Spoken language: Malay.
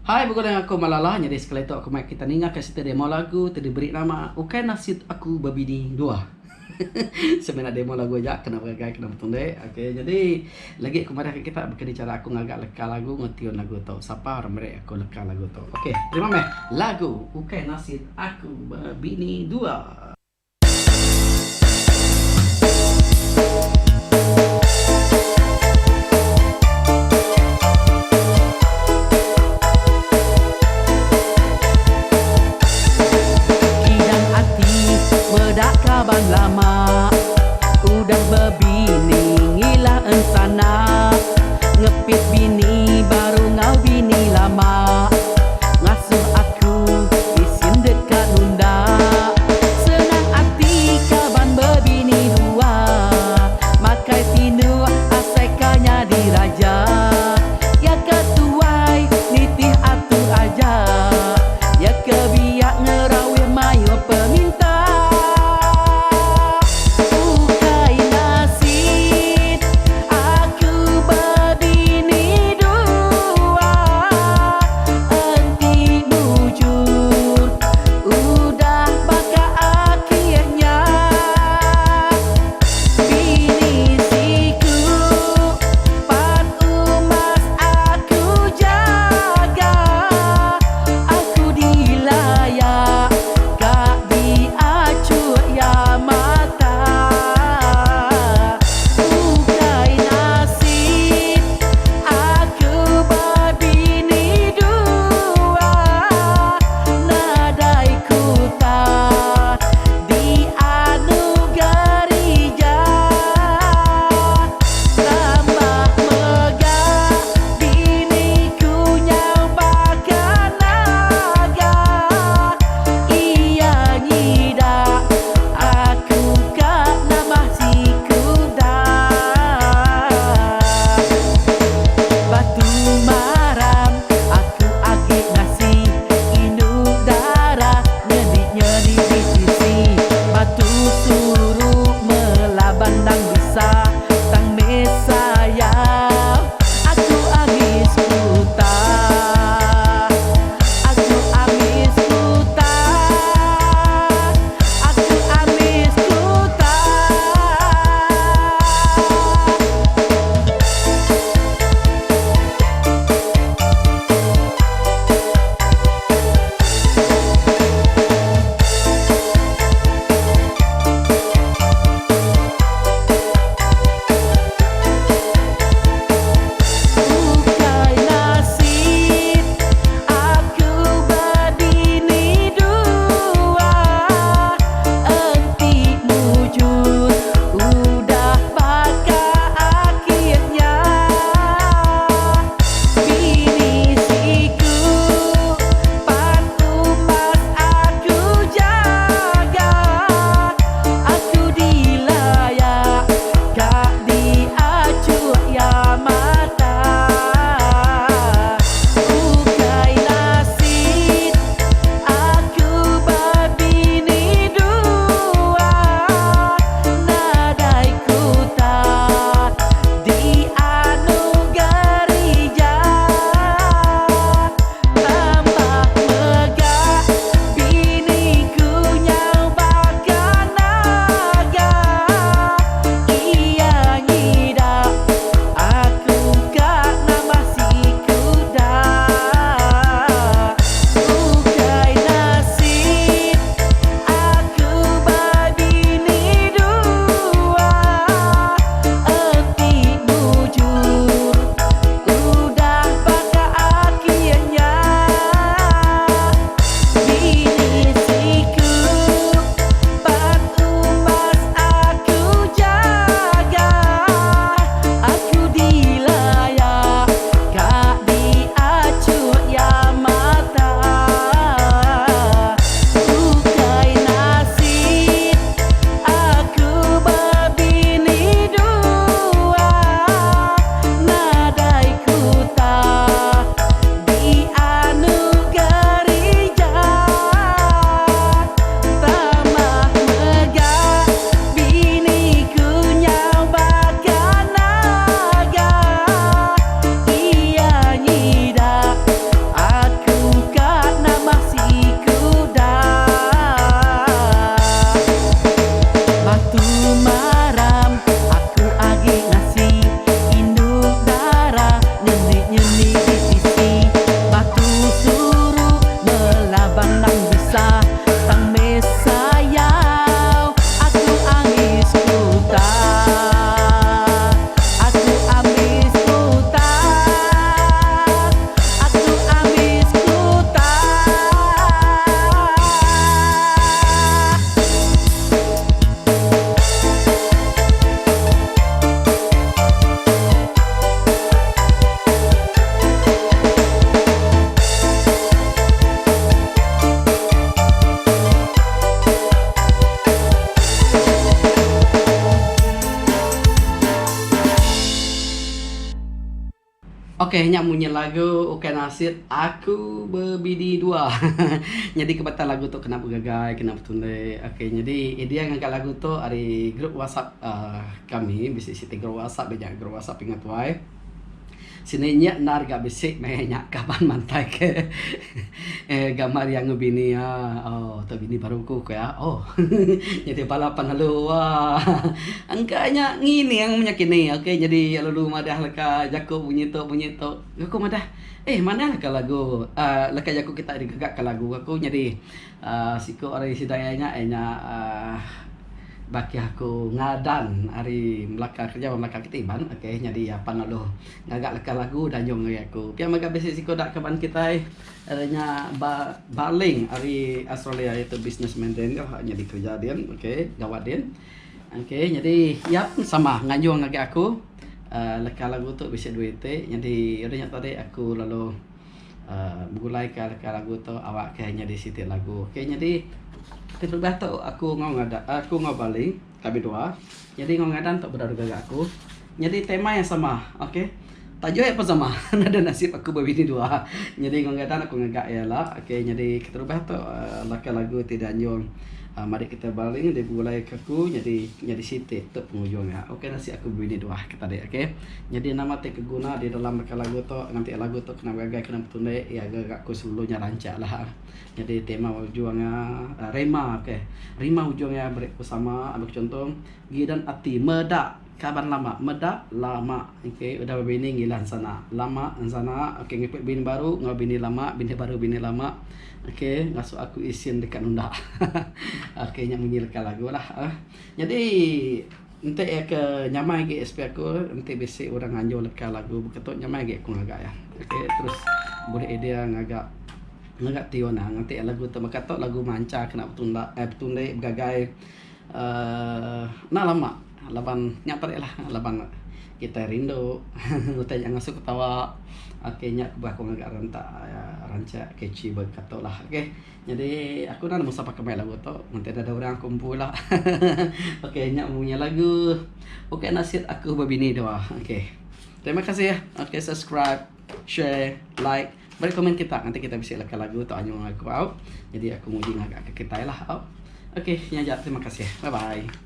Hai, bukan yang aku malalah. Jadi sekali itu aku main kita ninga kasih demo lagu, tadi beri nama Ukai Nasib Aku Babini Dua. Sebenarnya demo lagu aja, kenapa gak kenapa tunde. Oke, jadi lagi kemarin kita bikin cara aku ngagak leka lagu, ngetion lagu tuh. Siapa orang mereka aku leka lagu tuh. Oke, terima kasih. Lagu Ukai Nasib Aku Babini Dua. Kidang hati bedak kaban lama udah bebini ngila ensana ngepit bini baru ngau bini lama ngasuh aku isin dekat nunda senang Okey, nyak munyi lagu Oke Nasib Aku Berbini Dua. Jadi kebetulan lagu tu kena bergagai, kena bertundai. Okey, jadi dia ngangkat lagu tu dari grup WhatsApp kami, bisik siti grup WhatsApp banyak grup WhatsApp ingat tuai. Sini nyak narga bisik nyak kapan mantai ke gambar yang bini ya. Oh, tu bini baruku ke ya. Oh. Jadi pala pangalu wah. Angkanya ngini yang menyakini. Okey, jadi lalu madah leka jaku bunyi tu. Aku madah mana leka lagu leka jaku kita digegak ke lagu aku jadi siku orang sidayanya baki aku ngadan hari Melaka kerja Melaka ketiban. Okey, jadi apa ngaluh ngagak leka lagu dan nyong aku pia maga besi siku dak kaban kita adanya baling hari Australia itu businessman dia jadi kerja dia. Okey, gawat dia. Okey, jadi yap sama ngajung ngagak aku leka lagu tu bisa duit jadi adanya tadi aku lalu bergulai ke leka lagu tu awak kayaknya di situ lagu. Okey, jadi terlebih tu aku ngau baling kami dua. Jadi ngau ngadan tak berada gagak aku. Jadi tema yang sama, okey. Tajuk apa sama? Nada nasib aku berbini dua. Jadi ngau ngadan aku ngagak ialah, okey. Jadi terlebih tu laka lagu tidak nyong. Mari kita baling dia mulai ke aku jadi sitik tu penghujungnya. Okey, nasib aku berbini dua kita deh, okey. Jadi nama te keguna di dalam lagu tu nanti lagu tu kena gagai kena bertundai ya gagakku sebelumnya rancak lah. Jadi tema ujungnya rema, okey. Rima ujungnya bersama ambil contoh gidan ati medak kaban lama medak lama. Okey, udah berbini ngilan sana lama sana. Okey, ngipit bini baru ngau bini lama bini baru bini lama. Okey, ngasuh aku isin dekat nunda. Okey, nyak menyilkan lagu lah. Jadi nanti ke nyamai ke SP aku nanti besi orang anjur leka lagu beketuk nyamai ke aku ngagak ya. Okey, terus boleh dia ngagak tio nah nanti lagu tu makatok lagu manca kena bertundai bergagai lama laban nyapat lah laban kita rindu utai jangan suka tawa. Okey, nyak aku ngagak rancak keci berkatok lah. Okey, jadi aku nak musa pakai lagu tu nanti ada orang kumpul lah. Okey, nyak punya lagu Oke Nasib Aku Berbini Dua. Okey, terima kasih ya. Okey, subscribe, share, like, beri komen kita nanti kita bisa leka lagu tu anyong aku out. Jadi aku muji ngagak ke kita lah out. Okey, nyajak terima kasih. Bye bye.